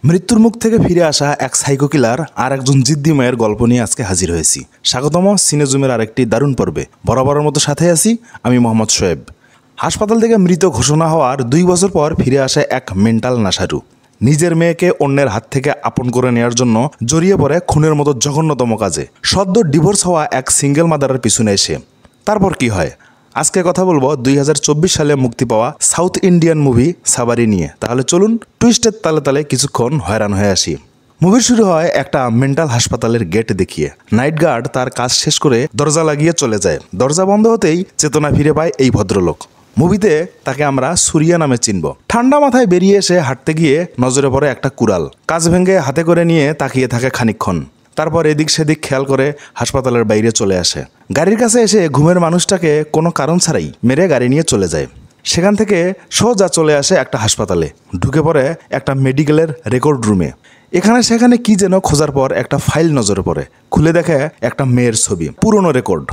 মৃত্যুর মুখ থেকে ফিরে আসা এক সাইকো কিলার আর একজন জিদ্দি মায়ের গল্প নিয়ে আজকে হাজির হয়েছি। স্বাগতম সিনেজুমের আরেকটি দারুণ পর্বে। বরাবরের মতো সাথে আছি আমি মোহাম্মদ শোয়েব। হাসপাতাল থেকে মৃত ঘোষণা হওয়ার 2 বছর পর ফিরে আসে এক মেন্টাল নাশারু। নিজের মেয়েকে অন্যের হাত থেকে আপন করে নেওয়ার জন্য জড়িয়ে পড়ে খুনের মতো জঘন্যতম কাজে। সদ্য ডিভোর্স হওয়া এক সিঙ্গেল মাদারের পিছনে এসে তারপর কি হয় আজকে কথা বলবো 2024 সালে মুক্তি পাওয়া সাউথ ইন্ডিয়ান মুভি সাবারি নিয়ে। তাহলে চলুন টুইস্টের তালে তালে কিছুক্ষণ হয়রান হয়ে আসি। মুভির শুরু হয় একটা মেন্টাল হাসপাতালের গেট দেখিয়ে। নাইট গার্ড তার কাজ শেষ করে দরজা লাগিয়ে চলে যায়। দরজা বন্ধ হতেই চেতনা ফিরে পায় এই ভদ্রলোক। মুভিতে তাকে আমরা সুরিয়া নামে চিনব। ঠান্ডা মাথায় বেরিয়ে এসে হাঁটতে গিয়ে নজরে পড়ে একটা কুড়াল। কাজ ভেঙে হাতে করে নিয়ে তাকিয়ে থাকে খানিকক্ষণ। তারপর এদিক সেদিক খেয়াল করে হাসপাতালের বাইরে চলে আসে। গাড়ির কাছে এসে ঘুমের মানুষটাকে কোনো কারণ ছাড়াই মেরে গাড়ি নিয়ে চলে যায়। সেখান থেকে সোজা চলে আসে একটা হাসপাতালে, ঢুকে পড়ে একটা মেডিকেলের রেকর্ড রুমে। এখানে সেখানে কি যেন খোঁজার পর একটা ফাইল নজরে পড়ে। খুলে দেখে একটা মেয়ের ছবি, পুরনো রেকর্ড।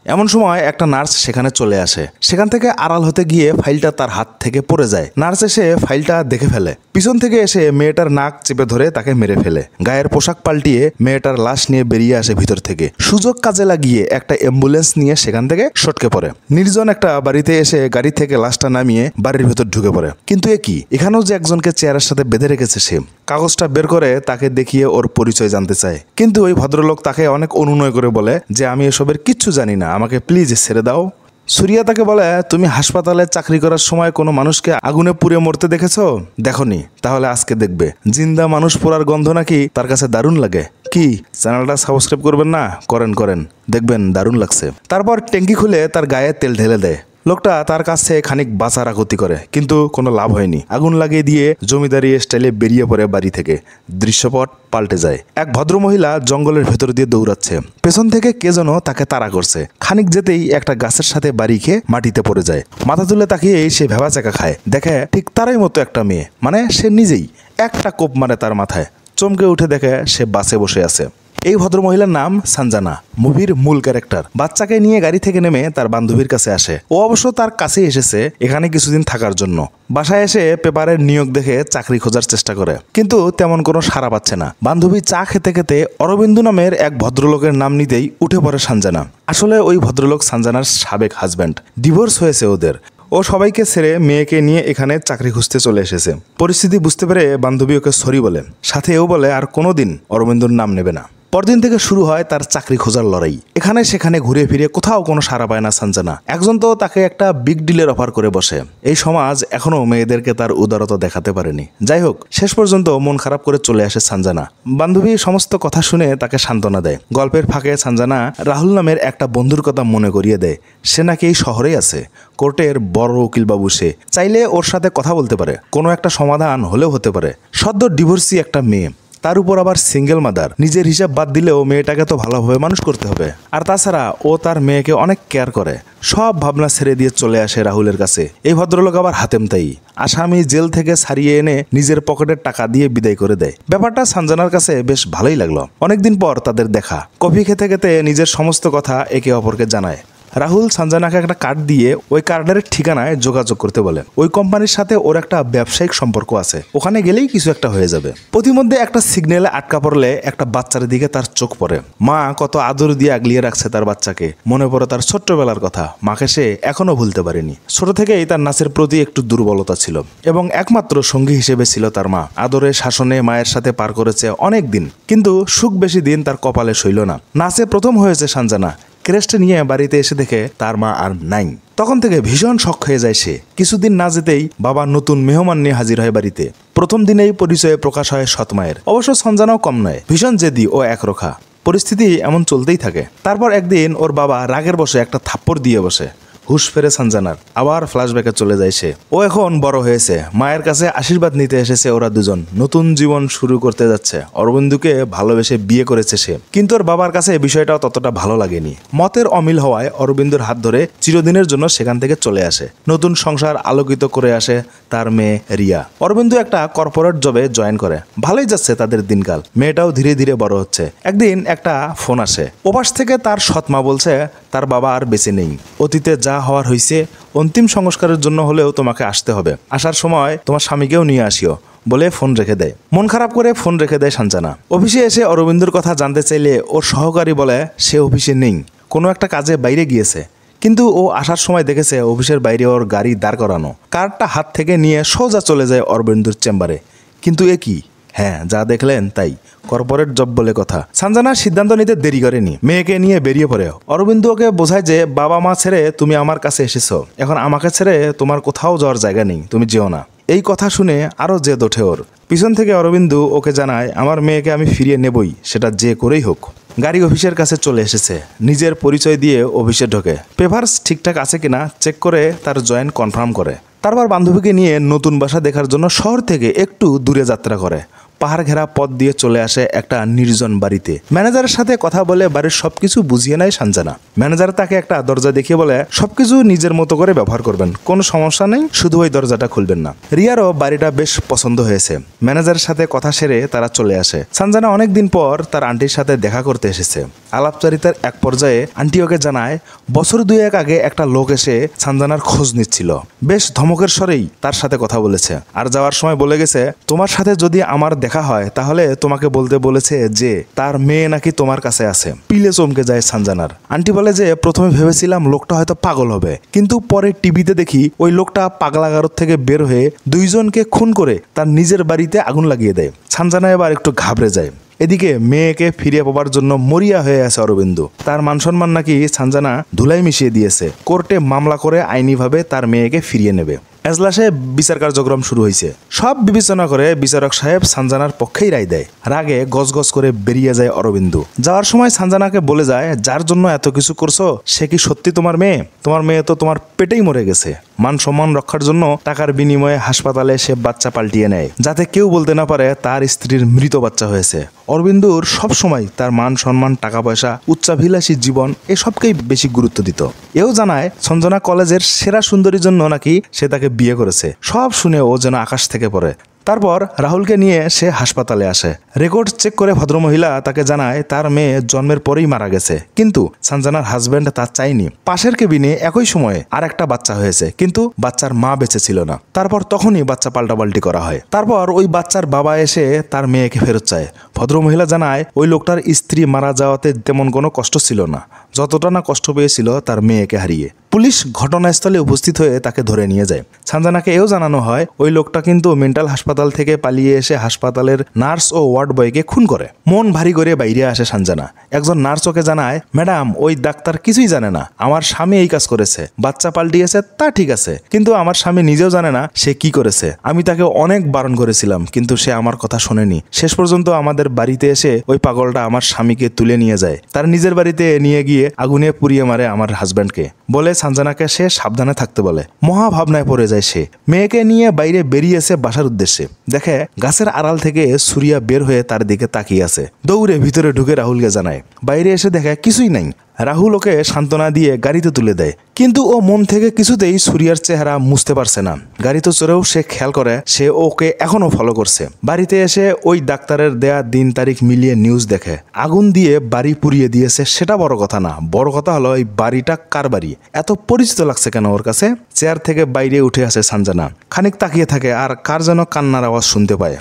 এমন সময় একটা নার্স সেখানে চলে আসে। সেখান থেকে আড়াল হতে গিয়ে ফাইলটা তার হাত থেকে পড়ে যায়। নার্স এসে ফাইলটা দেখে ফেলে। পিছন থেকে এসে মেয়েটার নাক চেপে ধরে তাকে মেরে ফেলে। গায়ের পোশাক পাল্টিয়ে মেয়েটার লাশ নিয়ে বেরিয়ে আসে ভিতর থেকে। সুযোগ কাজে লাগিয়ে একটা অ্যাম্বুলেন্স নিয়ে সেখান থেকে সটকে পড়ে। নির্জন একটা বাড়িতে এসে গাড়ি থেকে লাশটা নামিয়ে বাড়ির ভেতর ঢুকে পড়ে। কিন্তু এ কি, এখানেও যে একজনকে চেয়ারের সাথে বেঁধে রেখেছে সে। কাগজটা বের করে তাকে দেখিয়ে ওর পরিচয় জানতে চায়। কিন্তু ওই ভদ্রলোক তাকে অনেক অনুনয় করে বলে যে আমি এসবের কিচ্ছু জানি না, আমাকে প্লিজ ছেড়ে দাও। সুরিয়া তাকে বলে, তুমি হাসপাতালে চাকরি করার সময় কোনো মানুষকে আগুনে পুড়ে মরতে দেখেছো? দেখনি? তাহলে আজকে দেখবে। জিন্দা মানুষ পোড়ার গন্ধ নাকি তার কাছে দারুণ লাগে। কি চ্যানেলটা সাবস্ক্রাইব করবেন না? করেন, দেখবেন দারুণ লাগছে। তারপর ট্যাঙ্কি খুলে তার গায়ে তেল ঢেলে দেয়। লোকটা তার কাছে খানিক বাঁচার আকুতি করে, কিন্তু কোনো লাভ হয়নি। আগুন লাগিয়ে দিয়ে জমিদারি স্টাইলে বেরিয়ে পড়ে বাড়ি থেকে। দৃশ্যপট পাল্টে যায়। এক ভদ্রমহিলা জঙ্গলের ভেতর দিয়ে দৌড়াচ্ছে। পেছন থেকে কে যেন তাকে তাড়া করছে। খানিক যেতেই একটা গাছের সাথে বাড়ি খেয়ে মাটিতে পড়ে যায়। মাথা তুলে তাকিয়ে সে ভেবাচাকা খায়। দেখে ঠিক তারই মতো একটা মেয়ে, মানে সে নিজেই। একটা কোপ মারে তার মাথায়। চমকে উঠে দেখে সে বাসে বসে আছে। এই ভদ্রমহিলার নাম সঞ্জনা, মুভির মূল ক্যারেক্টার। বাচ্চাকে নিয়ে গাড়ি থেকে নেমে তার বান্ধবীর কাছে আসে। ও অবশ্য তার কাছেই এসেছে এখানে কিছুদিন থাকার জন্য। বাসায় এসে পেপারের নিয়োগ দেখে চাকরি খোঁজার চেষ্টা করে, কিন্তু তেমন কোনো সাড়া পাচ্ছে না। বান্ধবী চা খেতে খেতে অরবিন্দু নামের এক ভদ্রলোকের নাম নিতেই উঠে পড়ে সঞ্জনা। আসলে ওই ভদ্রলোক সঞ্জনার সাবেক হাজব্যান্ড। ডিভোর্স হয়েছে ওদের। ও সবাইকে ছেড়ে মেয়েকে নিয়ে এখানে চাকরি খুঁজতে চলে এসেছে। পরিস্থিতি বুঝতে পেরে বান্ধবী ওকে সরি বলে। সাথে এও বলে আর কোনোদিন অরবিন্দুর নাম নেবে না। পরদিন থেকে শুরু হয় তার চাকরি খোঁজার লড়াই। এখানে সেখানে ঘুরে ফিরে কোথাও কোনো সাড়া পায় না সঞ্জনা। একজন তো তাকে একটা বিগ ডিলের অফার করে বসে। এই সমাজ এখনো মেয়েদেরকে তার উদারতা দেখাতে পারেনি। যাই হোক, শেষ পর্যন্ত মন খারাপ করে চলে আসে সঞ্জনা। বান্ধবী সমস্ত কথা শুনে তাকে সান্ত্বনা দেয়। গল্পের ফাঁকে সঞ্জনা রাহুল নামের একটা বন্ধুর কথা মনে করিয়ে দেয়। সে নাকি এই শহরেই আছে, কোর্টের বড় উকিল বাবু। সে চাইলে ওর সাথে কথা বলতে পারে, কোনো একটা সমাধান হলেও হতে পারে। সদ্য ডিভোর্সি একটা মেয়ে, তার উপর আবার সিঙ্গেল মাদার। নিজের হিসাব বাদ দিলেও মেয়েটাকে তো ভালোভাবে মানুষ করতে হবে। আর তাছাড়া ও তার মেয়েকে অনেক কেয়ার করে। সব ভাবনা ছেড়ে দিয়ে চলে আসে রাহুলের কাছে। এই ভদ্রলোক আবার হাতেমতাই। আসামি জেল থেকে ছাড়িয়ে এনে নিজের পকেটের টাকা দিয়ে বিদায় করে দেয়। ব্যাপারটা সঞ্জনার কাছে বেশ ভালোই লাগলো। অনেকদিন পর তাদের দেখা। কফি খেতে খেতে নিজের সমস্ত কথা একে অপরকে জানায়। রাহুল সঞ্জনাকে একটা কার্ড দিয়ে ওই কার্ডের ঠিকানায় যোগাযোগ করতে বলে। ওই কোম্পানির সাথে ওর একটা ব্যবসায়িক সম্পর্ক আছে, ওখানে গেলেই কিছু একটা হয়ে যাবে। প্রতিমধ্যে একটা সিগন্যালে আটকা পড়লে একটা বাচ্চার দিকে তার চোখ পড়ে। মা কত আদর দিয়ে আগলিয়ে রাখছে তার বাচ্চাকে। মনে পড়ে তার ছোট্টবেলার কথা। মাকে সে এখনো ভুলতে পারেনি। ছোট থেকেই তার নাচের প্রতি একটু দুর্বলতা ছিল এবং একমাত্র সঙ্গী হিসেবে ছিল তার মা। আদরে শাসনে মায়ের সাথে পার করেছে অনেক দিন, কিন্তু সুখ বেশি দিন তার কপালে সইল না। নাচে প্রথম হয়েছে সঞ্জনা। ক্রেস্ট নিয়ে বাড়িতে এসে দেখে তার মা আর নাই। তখন থেকে ভীষণ শক হয়ে যায় সে। কিছুদিন না যেতেই বাবা নতুন মেহমান নিয়ে হাজির হয় বাড়িতে। প্রথম দিনেই পরিচয়ে প্রকাশ হয় সৎমায়ের। অবশ্য সঞ্জনাও কম নয়, ভীষণ জেদি ও একরোখা। পরিস্থিতি এমন চলতেই থাকে। তারপর একদিন ওর বাবা রাগের বসে একটা থাপ্পড় দিয়ে বসে। হুশ ফেরে সঞ্জনার। আবার ফ্ল্যাশব্যাকে চলে যায় সে। ও এখন বড় হয়েছে, মায়ের কাছে আশীর্বাদ নিতে এসেছে। ওরা দুজন নতুন জীবন শুরু করতে যাচ্ছে। অরবিন্দুকে ভালোবেসে বিয়ে করেছে সে, কিন্তু ওর বাবার কাছে বিষয়টাও ততটা ভালো লাগেনি। মতের অমিল হওয়ায় অরবিন্দুর হাত ধরে চিরদিনের জন্য সেখান থেকে চলে আসে। নতুন সংসার আলোকিত করে আসে তার মেয়ে রিয়া। অরবিন্দু একটা কর্পোরেট জবে জয়েন করে। ভালোই যাচ্ছে তাদের দিনকাল। মেয়েটাও ধীরে ধীরে বড় হচ্ছে। একদিন একটা ফোন আসে। ওপাশ থেকে তার সৎমা বলছে তার বাবা আর বেঁচে নেই। অতীতে যা হওয়ার হয়েছে, অন্তিম সংস্কারের জন্য হলেও তোমাকে আসতে হবে, আসার সময় তোমার স্বামীকেও নিয়ে আসিও বলে ফোন রেখে দেয়। মন খারাপ করে ফোন রেখে দেয় সাঞ্জানা। অফিসে এসে অরবিন্দুর কথা জানতে চাইলে ওর সহকারী বলে সে অফিসে নেই, কোনো একটা কাজে বাইরে গিয়েছে। কিন্তু ও আসার সময় দেখেছে অফিসের বাইরে ওর গাড়ি দাঁড় করানো, কারটা হাত থেকে নিয়ে সোজা চলে যায় অরবিন্দুর চেম্বারে। কিন্তু এ কি? হ্যাঁ, যা দেখলেন তাই, কর্পোরেট জব বলে কথা। সাঞ্জানা সিদ্ধান্ত নিতে দেরি করেনি, মেয়েকে নিয়ে বেরিয়ে পড়ে। অরবিন্দু ওকে বোঝায় যে বাবা মা ছেড়ে তুমি আমার কাছে এসেছো, এখন আমাকে ছেড়ে তোমার কোথাও যাওয়ার জায়গা নেই, তুমি যেও না। এই কথা শুনে আরও জেদ ওঠে ওর। পিছন থেকে অরবিন্দু ওকে জানায় আমার মেয়েকে আমি ফিরিয়ে নেবই, সেটা যে করেই হোক। গাড়ি অফিসের কাছে চলে এসেছে, নিজের পরিচয় দিয়ে অফিসে ঢোকে। পেপারস ঠিকঠাক আছে কিনা চেক করে তার জয়েন কনফার্ম করে। তারপর বান্ধবীকে নিয়ে নতুন বাসা দেখার জন্য শহর থেকে একটু দূরে যাত্রা করে। পাহাড় ঘেরা পথ দিয়ে চলে আসে একটা নির্জন বাড়িতে। ম্যানেজারের সাথে কথা বলে বাড়ির সবকিছু বুঝিয়ে নেয় সাঞ্জানা। ম্যানেজার তাকে একটা দরজা দেখিয়ে বলে সবকিছু নিজের মতো করে ব্যবহার করবেন, কোনো সমস্যা নেই, শুধু ওই দরজাটা খুলবেন না। রিয়ারও বাড়িটা বেশ পছন্দ হয়েছে। ম্যানেজারের সাথে কথা সেরে তারা চলে আসে। সাঞ্জানা অনেকদিন পর তার আন্টির সাথে দেখা করতে এসেছে। আলাপচারিতার এক পর্যায়ে আন্টি ওকে জানায় বছর 2-1 আগে একটা লোক এসে সাঞ্জানার খোঁজ নিচ্ছিল, বেশ ধমকের স্বরেই তার সাথে কথা বলেছে, আর যাওয়ার সময় বলে গেছে তোমার সাথে যদি আমার দেখা হয় তাহলে তোমাকে বলতে বলেছে যে তার মেয়ে নাকি তোমার কাছে আছে। পিলে চমকে যায় সাঞ্জানার। আন্টি বলে যে প্রথমে ভেবেছিলাম লোকটা হয়তো পাগল হবে, কিন্তু পরে টিভিতে দেখি ওই লোকটা পাগলাগারদ থেকে বের হয়ে 2 জনকে খুন করে তার নিজের বাড়িতে আগুন লাগিয়ে দেয়। সাঞ্জানা এবার একটু ঘাবড়ে যায়। এদিকে মেয়েকে ফিরিয়ে পাবার জন্য মরিয়া হয়ে আছে অরবিন্দু। তার মান সম্মান নাকি সাঞ্জানা ধুলাই মিশিয়ে দিয়েছে। কোর্টে মামলা করে আইনিভাবে তার মেয়েকে ফিরিয়ে নেবে। এজলাসে বিচার কার্যক্রম শুরু হয়েছে। সব বিবেচনা করে বিচারক সাহেব সাঞ্জানার পক্ষেই রায় দেয়। রাগে গজগজ করে বেরিয়ে যায় অরবিন্দু। যাওয়ার সময় সাঞ্জানাকে বলে যায় যার জন্য এত কিছু করছো সে কি সত্যি তোমার মেয়ে? তোমার মেয়ে তো তোমার পেটেই মরে গেছে। মান সম্মান রক্ষার জন্য টাকার বিনিময়ে হাসপাতালে সে বাচ্চা পাল্টিয়ে নেয়, যাতে কেউ বলতে না পারে তার স্ত্রীর মৃত বাচ্চা হয়েছে। অরবিন্দুর সবসময় তার মান সম্মান, টাকা পয়সা, উচ্চাভিলাষী জীবন এসবকেই বেশি গুরুত্ব দিত। এও জানায় সঞ্জনা কলেজের সেরা সুন্দরীর জন্য নাকি সে তাকে বিয়ে করেছে। সব শুনে ও যেন আকাশ থেকে পড়ে। তারপর রাহুলকে নিয়ে সে হাসপাতালে আসে। রেকর্ড চেক করে ভদ্রমহিলা তাকে জানায় তার মেয়ে জন্মের পরেই মারা গেছে, কিন্তু সাঞ্জানার হাজবেন্ড তা চায়নি। পাশের কেবিনে একই সময়ে আর একটা বাচ্চা হয়েছে, কিন্তু বাচ্চার মা বেঁচে ছিল না। তারপর তখনই বাচ্চা পাল্টাপাল্টি করা হয়। তারপর ওই বাচ্চার বাবা এসে তার মেয়েকে ফেরত চায়। ভদ্রমহিলা জানায় ওই লোকটার স্ত্রী মারা যাওয়াতে তেমন কোনো কষ্ট ছিল না, যতটা না কষ্ট পেয়েছিল তার মেয়েকে হারিয়ে। পুলিশ ঘটনাস্থলে উপস্থিত হয়ে তাকে ধরে নিয়ে যায়। সাঞ্জানাকে এও জানানো হয় ওই লোকটা কিন্তু মেন্টাল হাসপাতাল থেকে পালিয়ে এসে হাসপাতালের নার্স ও ওয়ার্ড বয়কে খুন করে। মন ভারী করে বাইরে আসে সাঞ্জানা। একজন নার্স ওকে জানায় ম্যাডাম ওই ডাক্তার কিছুই জানে না, আমার স্বামী এই কাজ করেছে। বাচ্চা পাল্টিয়েছে তা ঠিক আছে, কিন্তু আমার স্বামী নিজেও জানে না সে কি করেছে। আমি তাকে অনেক বারণ করেছিলাম, কিন্তু সে আমার কথা শোনেনি। শেষ পর্যন্ত আমাদের বাড়িতে এসে ওই পাগলটা আমার স্বামীকে তুলে নিয়ে যায়, তার নিজের বাড়িতে নিয়ে গিয়ে আগুনে পুড়িয়ে মারে আমার হাজব্যান্ডকে। বলে সাঞ্জানাকে সে সাবধানে থাকতে বলে। মহাভাবনায় পড়ে যায় সে। মেয়েকে নিয়ে বাইরে বেরিয়েছে বাসার উদ্দেশ্যে। দেখে গাছের আড়াল থেকে সুরিয়া বের হয়ে তার দিকে তাকিয়ে আছে। দৌড়ে ভিতরে ঢুকে রাহুলকে জানায়। বাইরে এসে দেখে কিছুই নাই। রাহুল ওকে সান্ত্বনা দিয়ে গাড়িতে তুলে দেয়, কিন্তু ও মন থেকে কিছুতেই সুরিয়ার চেহারা মুছতে পারছে না। গাড়িতে চড়েও সে খেয়াল করে সে ওকে এখনো ফলো করছে। বাড়িতে এসে ওই ডাক্তারের দেয়া দিন তারিখ মিলিয়ে নিউজ দেখে। আগুন দিয়ে বাড়ি পুড়িয়ে দিয়েছে সেটা বড় কথা না, বড় কথা হলো এই বাড়িটা কার বাড়ি, এত পরিচিত লাগছে কেন ওর কাছে। চেয়ার থেকে বাইরে উঠে আসে সাঞ্জানা। খানিক তাকিয়ে থাকে আর কার যেন কান্নার আওয়াজ শুনতে পায়।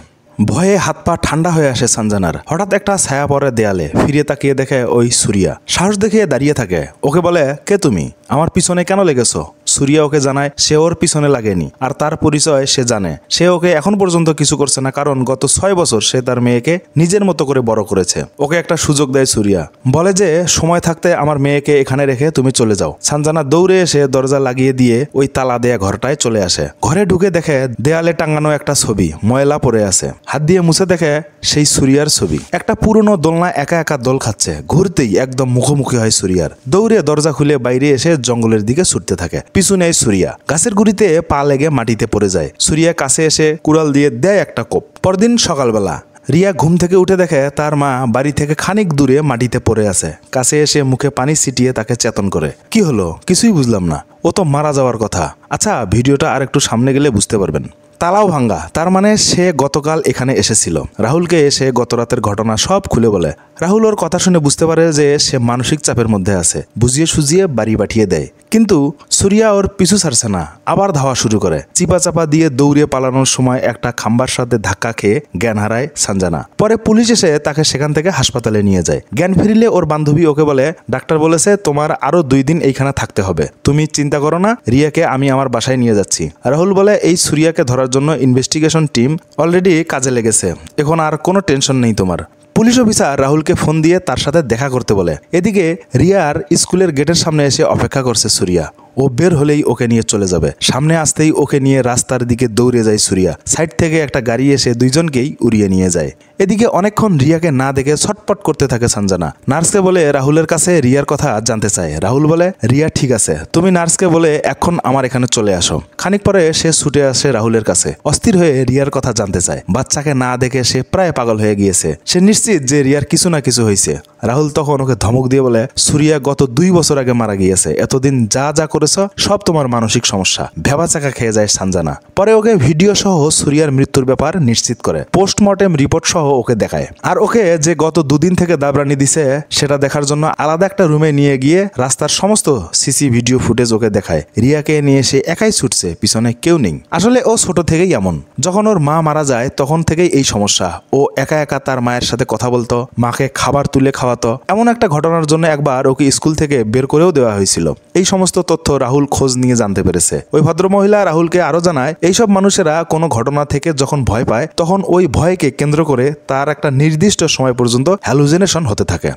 ভয়ে হাত পা ঠান্ডা হয়ে আসে সাঞ্জানার। হঠাৎ একটা ছায়া পড়ে দেয়ালে। ফিরে তাকিয়ে দেখে ওই সুরিয়া। সাহস দেখিয়ে দাঁড়িয়ে থাকে। ওকে বলে কে তুমি, আমার পিছনে কেন লেগেছো? সুরিয়া ওকে জানায় সে ওর পিছনে লাগেনি, আর তার পরিচয় সে জানে। সে ওকে এখন পর্যন্ত কিছু করছে না, কারণ গত 6 বছর সে তার মেয়েকে নিজের মতো করে বড় করেছে। ওকে একটা সুযোগ দেয় সুরিয়া। বলে যে সময় থাকতে আমার মেয়েকে এখানে রেখে তুমি চলে যাও। সাঞ্জানা দৌড়ে এসে দরজা লাগিয়ে দিয়ে ওই তালা দেয়া ঘরটায় চলে আসে। ঘরে ঢুকে দেখে দেয়ালে টাঙানো একটা ছবি ময়লা পড়ে আছে। হাত দিয়ে মুছে দেখে সেই সুরিয়ার ছবি। একটা পুরনো দোলনা একা একা দোল খাচ্ছে। ঘুরতেই একদম মুখোমুখি হয় সুরিয়ার। দৌড়ে দরজা খুলে বাইরে এসে জঙ্গলের দিকে ছুটতে থাকে। পিছু নেয় সুরিয়া। গাছের গুড়িতে পা লেগে মাটিতে পড়ে যায়। সুরিয়া কাছে এসে কুড়াল দিয়ে দেয় একটা কোপ। পরদিন সকালবেলা রিয়া ঘুম থেকে উঠে দেখে তার মা বাড়ি থেকে খানিক দূরে মাটিতে পড়ে আছে। কাছে এসে মুখে পানি ছিটিয়ে তাকে চেতন করে। কি হলো কিছুই বুঝলাম না, ও তো মারা যাওয়ার কথা। আচ্ছা ভিডিওটা আর একটু সামনে গেলে বুঝতে পারবেন। তালাও ভাঙ্গা, তার মানে সে গতকাল এখানে এসেছিল। রাহুলকে এসে গত রাতের ঘটনা সব খুলে বলে। রাহুল ওর কথা শুনে বুঝতে পারে যে সে মানসিক চাপের মধ্যে আছে, বুঝিয়ে সুজিয়ে বাড়ি পাঠিয়ে দেয়। কিন্তু সুরিয়া ওর পিছু ছাড়ছে না, আবার ধাওয়া শুরু করে। চিপা চাপা দিয়ে দৌড়ে পালানোর সময় একটা খাম্বার সাথে ধাক্কা খেয়ে জ্ঞান হারায় সঞ্জনা। পরে পুলিশ এসে তাকে সেখান থেকে হাসপাতালে নিয়ে যায়। জ্ঞান ফিরলে ওর বান্ধবী ওকে বলে, ডাক্তার বলেছে তোমার আরো 2 দিন এইখানে থাকতে হবে, তুমি চিন্তা করো না, রিয়াকে আমি আমার বাসায় নিয়ে যাচ্ছি। রাহুল বলে এই সুরিয়াকে ধরার জন্য ইনভেস্টিগেশন টিম অলরেডি কাজে লেগেছে, এখন আর কোনো টেনশন নেই তোমার। পুলিশ অফিসার রাহুলকে ফোন দিয়ে তার সাথে দেখা করতে বলে। এদিকে রিয়ার স্কুলের গেটের সামনে এসে অপেক্ষা করছে সুরিয়া। ও বের হলেই ওকে নিয়ে চলে যাবে। সামনে আসতেই ওকে নিয়ে রাস্তার দিকে দৌড়ে যায় সুরিয়া। সাইড থেকে একটা গাড়ি এসে দুইজনকেই উড়িয়ে নিয়ে যায়। এদিকে অনেকক্ষণ রিয়াকে না দেখে ছটপট করতে থাকে সঞ্জনা। নার্সকে বলে রাহুলের কাছে রিয়ার কথা জানতে চায়। রাহুল বলে, রিয়া ঠিক আছে, তুমি নার্সকে বলে এখন আমার এখানে চলে আসো। খানিক পরে সে ছুটে আসে রাহুলের কাছে, অস্থির হয়ে রিয়ার কথা জানতে চায়। বাচ্চাকে না দেখে সে প্রায় পাগল হয়ে গিয়েছে। সে নিশ্চিত যে রিয়ার কিছু না কিছু হয়েছে। রাহুল তখন ওকে ধমক দিয়ে বলে, সুরিয়া গত 2 বছর আগে মারা গিয়েছে, এতদিন যা যা করেছ সব তোমার মানসিক সমস্যা। ভেবা চাকা খেয়ে যায় সঞ্জনা। পরে ওকে ভিডিও সহ সুরিয়ার মৃত্যুর ব্যাপার নিশ্চিত করে, পোস্টমর্টেম রিপোর্ট সহ ওকে দেখায়। আর ওকে যে গত 2 দিন থেকে দাবরানি দিছে সেটা দেখার জন্য আলাদা একটা রুমে নিয়ে গিয়ে রাস্তার সমস্ত সিসি ভিডিও ফুটেজ ওকে দেখায়। রিয়াকে নিয়ে সে একাই ছুটছে, পিছনে কেউ নেই। আসলে ও ছোট থেকেই এমন, যখন ওর মা মারা যায় তখন থেকেই এই সমস্যা। ও একা একা তার মায়ের সাথে কথা বলতো, মাকে খাবার তুলে খাওয়াতো। এমন একটা ঘটনার জন্য একবার ওকে স্কুল থেকে বের করেও দেওয়া হয়েছিল। এই সমস্ত তথ্য রাহুল খোঁজ নিয়ে জানতে পেরেছে। ওই ভদ্রমহিলা রাহুলকে আরো জানায়, এইসব মানুষেরা কোনো ঘটনা থেকে যখন ভয় পায় তখন ওই ভয়কে কেন্দ্র করে তার একটা নির্দিষ্ট সময় পর্যন্ত হ্যালুজিনেশন হতে থাকে।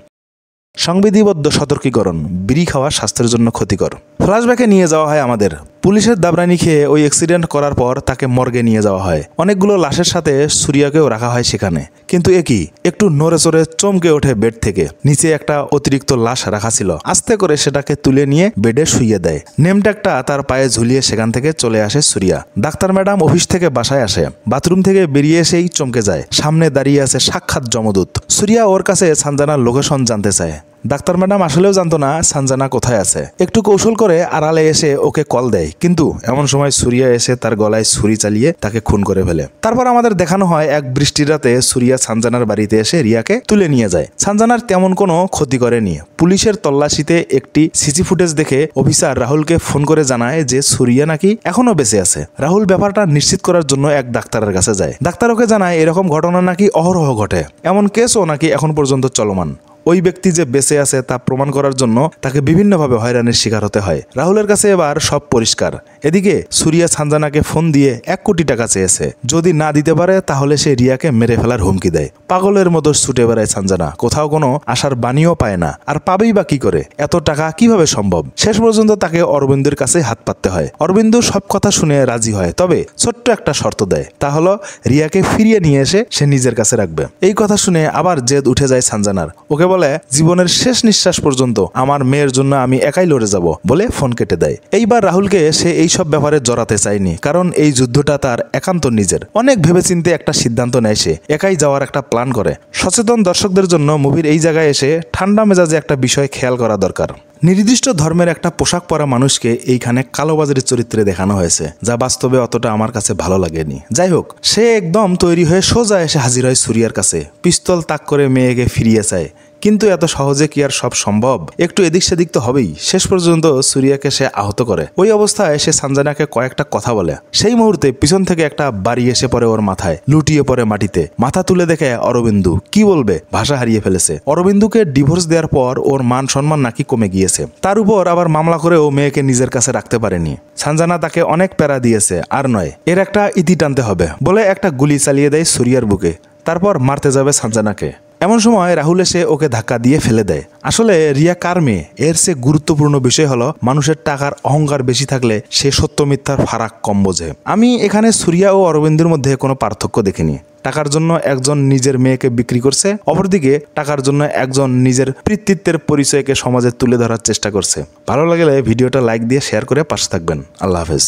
সংবিধিবদ্ধ সতর্কীকরণ, বিড়ি খাওয়া স্বাস্থ্যের জন্য ক্ষতিকর। ফ্ল্যাশব্যাকে নিয়ে যাওয়া হয় আমাদের। পুলিশের দাবরানি খেয়ে ওই অ্যাক্সিডেন্ট করার পর তাকে মর্গে নিয়ে যাওয়া হয়। অনেকগুলো লাশের সাথে সুরিয়াকেও রাখা হয় সেখানে। কিন্তু একই একটু নড়ে চড়ে চমকে ওঠে বেড থেকে। নিচে একটা অতিরিক্ত লাশ রাখা ছিল। আস্তে করে সেটাকে তুলে নিয়ে বেডে শুইয়ে দেয়। নেমট্যাগটা তার পায়ে ঝুলিয়ে সেখান থেকে চলে আসে সুরিয়া। ডাক্তার ম্যাডাম অফিস থেকে বাসায় আসে। বাথরুম থেকে বেরিয়ে এসেই চমকে যায়। সামনে দাঁড়িয়ে আছে সাক্ষাৎ যমদূত। সুরিয়া ওর কাছে সঞ্জনার লোকেশন জানতে চায়। ডাক্তার ম্যাডাম আসলেও জানতো না সঞ্জনা কোথায় আছে। একটু কৌশল করে আড়ালে এসে ওকে কল দেয়, কিন্তু এমন সময় সুরিয়া এসে তার গলায় ছুরি চালিয়ে তাকে খুন করে ফেলে। তারপর আমাদের দেখানো হয় এক বৃষ্টির রাতে সুরিয়া সঞ্জনার বাড়িতে এসে রিয়াকে তুলে নিয়ে যায়। সঞ্জনার তেমন কোনো ক্ষতি করেনি। পুলিশের তল্লাশিতে একটি সিসি ফুটেজ দেখে অফিসার রাহুলকে ফোন করে জানায় যে সুরিয়া নাকি এখনো বেঁচে আছে। রাহুল ব্যাপারটা নিশ্চিত করার জন্য এক ডাক্তারের কাছে যায়। ডাক্তার ওকে জানায় এরকম ঘটনা নাকি অহরহ ঘটে, এমন কেসও নাকি এখন পর্যন্ত চলমান। ওই ব্যক্তি যে বেঁচে আছে তা প্রমাণ করার জন্য তাকে বিভিন্নভাবে হয়রানির শিকার হতে হয়। রাহুলের কাছে এবার সব পরিষ্কার। এদিকে সুরিয়া সঞ্জনাকে ফোন দিয়ে 1 কোটি টাকা চেয়েছে। যদি না দিতে পারে তাহলে সে রিয়াকে মেরে ফেলার হুমকি দেয়। পাগলের মতো ছুটে বেড়ায় সঞ্জনা, কোথাও কোনো আশার বাণীও পায় না। আর পাবেই বা কি করে? এত টাকা কিভাবে সম্ভব? শেষ পর্যন্ত তাকে অরবিন্দুর কাছে হাত পাততে হয়। অরবিন্দু সব কথা শুনে রাজি হয়, তবে ছোট্ট একটা শর্ত দেয়, তা হলো রিয়াকে ফিরিয়ে নিয়ে এসে সে নিজের কাছে রাখবে। এই কথা শুনে আবার জেদ উঠে যায় সঞ্জনার। ওকে বলে, জীবনের শেষ নিঃশ্বাস পর্যন্ত আমার মেয়ের জন্য আমি একাই লড়ে যাব বলে ফোন কেটে দেয়। এইবার রাহুলকে সে এইসব ব্যাপারে জড়াতে চায়নি, কারণ এই যুদ্ধটা তার একান্ত নিজের। অনেক ভেবেচিন্তে একটা সিদ্ধান্ত নেয় সে, একাই যাওয়ার একটা প্ল্যান করে। সচেতন দর্শকদের জন্য মুভির এই জায়গায় এসে ঠান্ডা মেজাজে একটা বিষয় খেয়াল করা দরকার। নির্দিষ্ট ধর্মের একটা পোশাক পরা মানুষকে এইখানে কালোবাজারের চরিত্রে দেখানো হয়েছে, যা বাস্তবে অতটা আমার কাছে ভালো লাগেনি। যাই হোক, সে একদম তৈরি হয়ে সোজা এসে হাজির হয় সুরিয়ার কাছে, পিস্তল তাক করে মেয়েকে ফিরিয়ে চায়। কিন্তু এত সহজে কি আর সব সম্ভব? একটু এদিক সেদিক তো হবেই। শেষ পর্যন্ত সুরিয়াকে সে আহত করে। ওই অবস্থায় সে সঞ্জনাকে কয়েকটা কথা বলে। সেই মুহূর্তে পিছন থেকে একটা বাড়ি এসে পড়ে ওর মাথায়, লুটিয়ে পড়ে মাটিতে। মাথা তুলে দেখে অরবিন্দু। কি বলবে, ভাষা হারিয়ে ফেলেছে। অরবিন্দুকে ডিভোর্স দেওয়ার পর ওর মান সম্মান নাকি কমে গিয়েছে। তার উপর আবার মামলা করেও মেয়েকে নিজের কাছে রাখতে পারেনি। সঞ্জনা তাকে অনেক প্যারা দিয়েছে, আর নয়, এর একটা ইতি টানতে হবে বলে একটা গুলি চালিয়ে দেয় সুরিয়ার বুকে। তারপর মারতে যাবে সঞ্জনাকে। এমন সময় রাহুল এসে ওকে ধাক্কা দিয়ে ফেলে দেয়। আসলে রিয়া কার মেয়ে? এর চেয়ে গুরুত্বপূর্ণ বিষয় হলো মানুষের টাকার অহংকার বেশি থাকলে সে সত্য মিথ্যার ফারাক কম বোঝে। আমি এখানে সুরিয়া ও অরবিন্দুর মধ্যে কোনো পার্থক্য দেখিনি। টাকার জন্য একজন নিজের মেয়েকে বিক্রি করছে, অপরদিকে টাকার জন্য একজন নিজের পিতৃত্বের পরিচয়কে সমাজে তুলে ধরার চেষ্টা করছে। ভালো লাগলে ভিডিওটা লাইক দিয়ে শেয়ার করে পাশে থাকবেন। আল্লাহ হাফেজ।